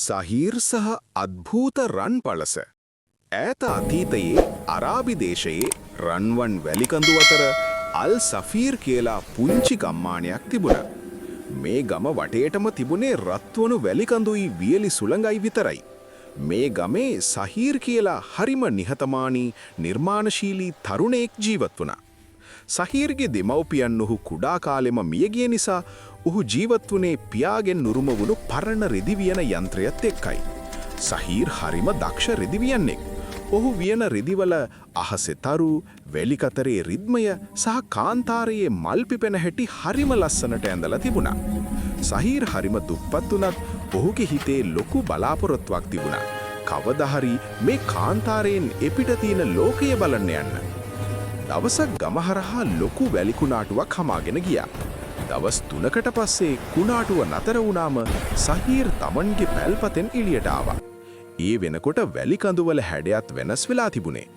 සහීර් සහ අද්භූත රන් පලස. ඈත අතීතයේ අරාබි දේශයේ රන්වන් වැලිකඳු අතර අල් සෆීර් කියලා පුංචි ගම්මානයක් තිබුණා. මේ ගම වටේටම තිබුණේ රත්වණු වැලිකඳුයි වියලි සුළඟයි විතරයි. මේ ගමේ සහීර් කියලා හරිම නිහතමානී නිර්මාණශීලී තරුණයෙක් ජීවත් වුණා. සහීර්ගේ දෙමව්පියන් ඔහු කුඩා කාලෙම මිය ගිය නිසා ඔහු ජීවත් වුණේ පියාගෙන් නුරුම වුණු පරණ රෙදි වියන යන්ත්‍රයත් එක්කයි. සහීර් හරිම දක්ෂ රෙදි වියන්නෙක්. ඔහු වියන රෙදිවල අහසේ තරු, වැලිකතරේ රිද්මය සහ කාන්තාරයේ මල් පිපෙන හැටි හරිම ලස්සනට ඇඳලා තිබුණා. සහීර් හරිම දුප්පත් වුණත් ඔහුගේ හිතේ ලොකු බලාපොරොත්තුවක් තිබුණා. කවදා හරි මේ කාන්තාරයෙන් එපිට තියෙන ලෝකය බලන්න යන්න. දවසක් ගමහරහා ලොකු වැලි කුණාටුවක් හමාගෙන ගියා. දවස් 3කට පස්සේ කුණාටුව නතර වුණාම සහීර් තමන්ගේ පැල්පතෙන් එළියට ආවා. ඒ වෙනකොට වැලි කඳුවල හැඩයත් වෙනස් වෙලා තිබුණේ.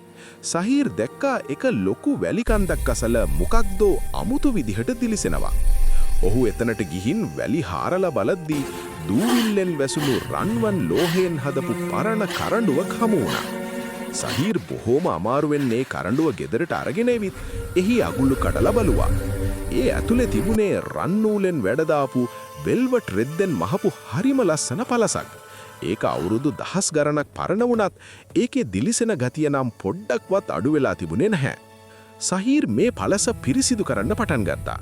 සහීර් දැක්කා එක ලොකු වැලි කන්දක් අසල මොකක්දෝ අමුතු විදිහට දිලිසෙනවා. ඔහු එතනට ගිහින් වැලි හාරලා බලද්දී දූවිල්ලෙන් වැසුණු රන්වන් ලෝහයෙන් හදපු පරණ කරඬුවක් හමු වුණා. සහීර් බොහෝම අමාරුවෙන් මේ කරඬුව ගෙදරට අරගෙන එවිත් එහි අගුළු කඩලා බලුවා. ඒ ඇතුලේ තිබුණේ රන් නූලෙන් වැඩදාපු වෙල්වට් රෙද්දෙන් මහපු හරිම ලස්සන පළසක්. ඒක අවුරුදු දහස් ගණනක් පරණ වුණත් ඒකේ දිලිසෙන ගතිය නම් පොඩ්ඩක්වත් අඩු වෙලා තිබුණේ නැහැ. සහීර් මේ පළස පිරිසිදු කරන්න පටන් ගත්තා.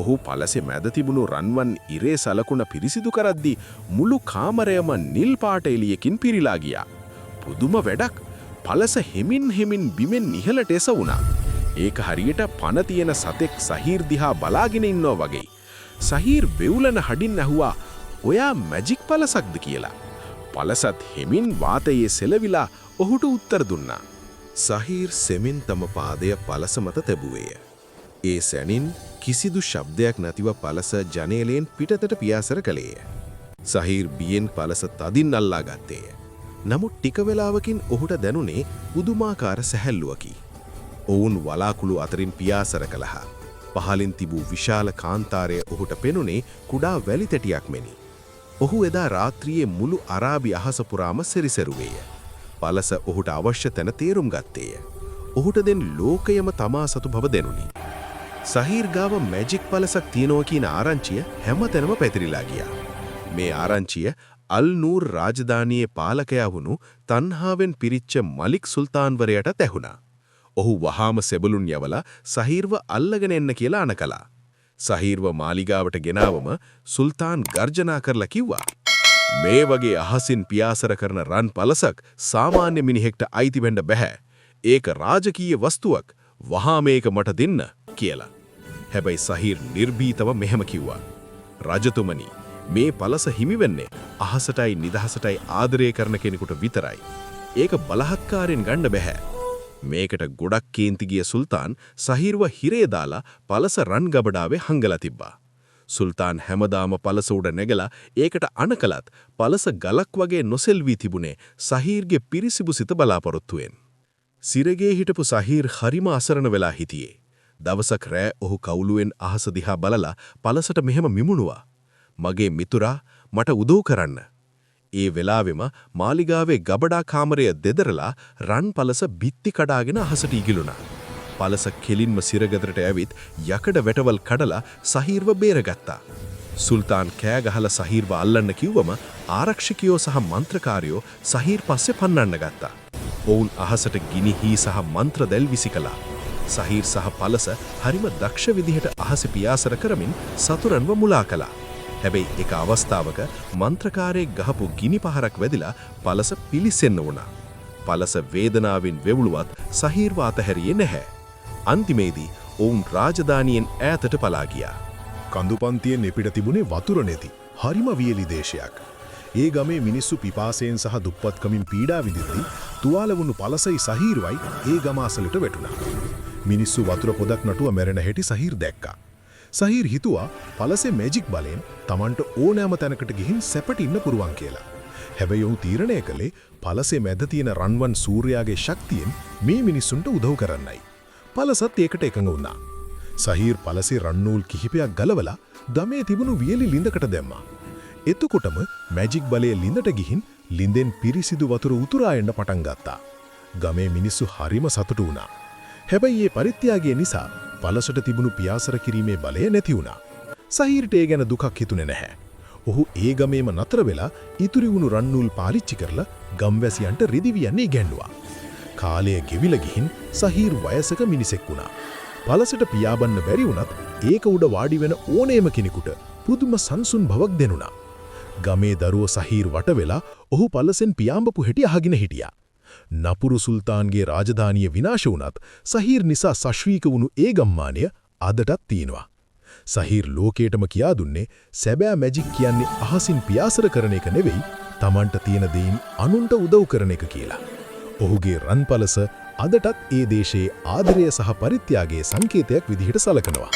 ඔහු පළසේ මැද තිබුණු රන්වන් ඉරේ සලකුණ පිරිසිදු කරද්දී මුළු කාමරයම නිල් පාට එළියකින් පිරීලා ගියා. පුදුම වැඩක්. පළස හෙමින් බිමෙන් ඉහළට එසවුණා. ඒක හරියට පණ තියෙන සතෙක් සහීර් දිහා බලාගෙන ඉන්නවා වගේ. සහීර් වෙවුලන හඩින් ඇහුවා, "ඔයා මැජික් පළසක්ද?" කියලා. පළසත් හෙමින් වාතයේ සෙලවිලා ඔහුට උත්තර දුන්නා. සහීර් සෙමින් තම පාදය පළස මත තැබුවේය. ඒ සැනින් කිසිදු ශබ්දයක් නැතිව පළස ජනේලයෙන් පිටතට පියාසර කළේය. සහීර් බියෙන් පළස තදින් අල්ලා ගත්තේය. නමුත් ටික වෙලාවකින් ඔහුට දැනුනේ පුදුමාකාර සැහැල්ලුවකි. ඔවුන් වලාකුළු අතරින් පියාසර කළහා. පහලින් තිබූ විශාල කාන්තාරය ඔහුට පෙනුනේ කුඩා වැලි තැටියක් මෙනි. ඔහු එදා රාත්‍රියේ මුළු අරාබි අහස පුරාම සැරිසරුවේය. පළස ඔහුට අවශ්‍ය තැන තේරුම් ගත්තේය. ඔහුට දැන් ලෝකයම තමා සතු බව දැනුනි. සහීර් ගාව මැජික් පළසක් තියෙනවා කියන ආරංචිය හැමතැනම පැතිරිලා ගියා. මේ ආරංචිය අල් නූර් රාජධානියේ පාලකයා වුණු තන්හාවෙන් පිරිච්ච මලික් සුල්තාන්වරයාට ඇහුණා. ඔහු වහාම සෙබළුන් යවලා සහීර්ව අල්ලගෙන එන්න කියලා අණ කළා. සහීර්ව මාලිගාවට ගෙනාවම සුල්තාන් ගර්ජනා කරලා කිව්වා, "මේ වගේ අහසින් පියාසර කරන රන් පළසක් සාමාන්‍ය මිනිහෙක්ට අයිති වෙන්න බෑ. ඒක රාජකීය වස්තුවක්. වහා මේක මට දෙන්න" කියලා. හැබැයි සහීර් නිර්භීතව මෙහෙම කිව්වා, "රජතුමනි, මේ පළස හිමි වෙන්නේ අහසටයි නිදහසටයි ආදරය කරන කෙනෙකුට විතරයි. ඒක බලහත්කාරයෙන් ගන්න බෑ." මේකට ගොඩක් කේන්ති ගිය සුල්තාන් සහීර්ව හිරේ දාලා පළස රන් ගබඩාවේ හංගලා තිබ්බා. සුල්තාන් හැමදාම පළස උඩ නැගලා ඒකට අණ කළත් පළස ගලක් වගේ නොසෙල්වී තිබුණේ සහීර්ගේ පිරිසිදු සිත බලාපොරොත්තුවෙන්. සිරගේ හිටපු සහීර් හරිම අසරණ වෙලා හිටියේ. දවසක් රෑ ඔහු කවුළුවෙන් අහස දිහා බලලා පළසට මෙහෙම මිමුණුවා, "මගේ මිතුරා, මට උදව් කරන්න." ඒ වෙලාවෙම මාලිගාවේ ගබඩා කාමරය දෙදරලා රන් පළස බිත්ති කඩාගෙන අහසට ඉගිලුණා. පළස කෙලින්ම සිරගදරට ඇවිත් යකඩ වැටවල් කඩලා සහීර්ව බේරගත්තා. සුල්තාන් කෑ ගහලා සහීර්ව අල්ලන්න කිව්වම ආරක්ෂකයෝ සහ මන්ත්‍රකාරයෝ සහීර් පස්සේ පන්නන්න ගත්තා. ඔවුන් අහසට ගිනි හී සහ මන්ත්‍ර දැල් විසි කළා. සහීර් සහ පළස හරිම දක්ෂ විදිහට අහස පියාසර කරමින් සතුරන්ව මුලා කළා. හැබැයි එක අවස්ථාවක මන්ත්‍රකාරයෙක් ගහපු ගිනි පහරක් වැදිලා පළස පිලිසෙන්න වුණා. පළස වේදනාවෙන් වෙවුලුවත් සහීර්ව අතහැරියේ නැහැ. අන්තිමේදී ඔවුන් රාජධානියෙන් ඈතට පලා ගියා. කඳුපන්තියෙන් එපිට තිබුණේ වතුර නැති හරිම වියලි දේශයක්. ඒ ගමේ මිනිස්සු පිපාසයෙන් සහ දුප්පත්කමින් පීඩා විඳිද්දී තුවාල වුණු පළසයි සහීර්වයි ඒ ගම අසලට වැටුණා. මිනිස්සු වතුර පොදක් නටුව මැරෙන හැටි සහීර් දැක්කා. සහීර් හිතුවා පළසේ මැජික් බලයෙන් Tamanට ඕනෑම තැනකට ගිහින් සැපට ඉන්න පුරුවන් කියලා. හැබැයි ඔහු තීරණය කළේ පළසේ මැද තියෙන රන්වන් සූර්යාගේ ශක්තියෙන් මේ මිනිස්සුන්ට උදව් කරන්නයි. පළසත් ඒකට එකඟ වුණා. සහීර් පළසේ රන් නූල් කිහිපයක් ගලවලා දමේ තිබුණු වියලි ලිඳකට දැම්මා. එතකොටම මැජික් බලය ලිඳට ගිහින් ලිඳෙන් පිරිසිදු වතුර උතුරා එන්න පටන් ගත්තා. ගමේ මිනිස්සු හරිම සතුටු වුණා. හැබැයි මේ පරිත්‍යාගය නිසා පළසට තිබුණු පියාසර කිරීමේ බලය නැති වුණා. සහීර්ට ඒ ගැන දුකක් හිතුනේ නැහැ. ඔහු ඒ ගමේම නතර වෙලා ඉතුරු වුණු රන් නූල් පාවිච්චි කරලා ගම්වැසියන්ට රිදිවියන්නේ ඉගැන්නුවා. කාලය ගෙවිලා ගිහින් සහීර් වයසක මිනිසෙක් වුණා. පළසට පියාඹන්න බැරි වුණත් ඒක උඩ වාඩි වෙන ඕනෑම කෙනෙකුට පුදුම සංසුන් බවක් දෙනුණා. ගමේ දරුවෝ සහීර් වට වෙලා ඔහු පළසෙන් පියාඹපු හැටි අහගෙන හිටියා. නපුරු සුල්තාන්ගේ රාජධානිය විනාශ වුණත් සහීර් නිසා සශ්‍රීක වුණු ඒ ගම්මානය අදටත් තියෙනවා. සහීර් ලෝකේටම කියා දුන්නේ සැබෑ මැජික් කියන්නේ අහසින් පියාසර කරන එක නෙවෙයි, Tamanට තියෙන දේන් අනුන්ට උදව් කරන එක කියලා. ඔහුගේ රන්පලස අදටත් ඒ දේශයේ ආදරය සහ පරිත්‍යාගයේ සංකේතයක් විදිහට සලකනවා.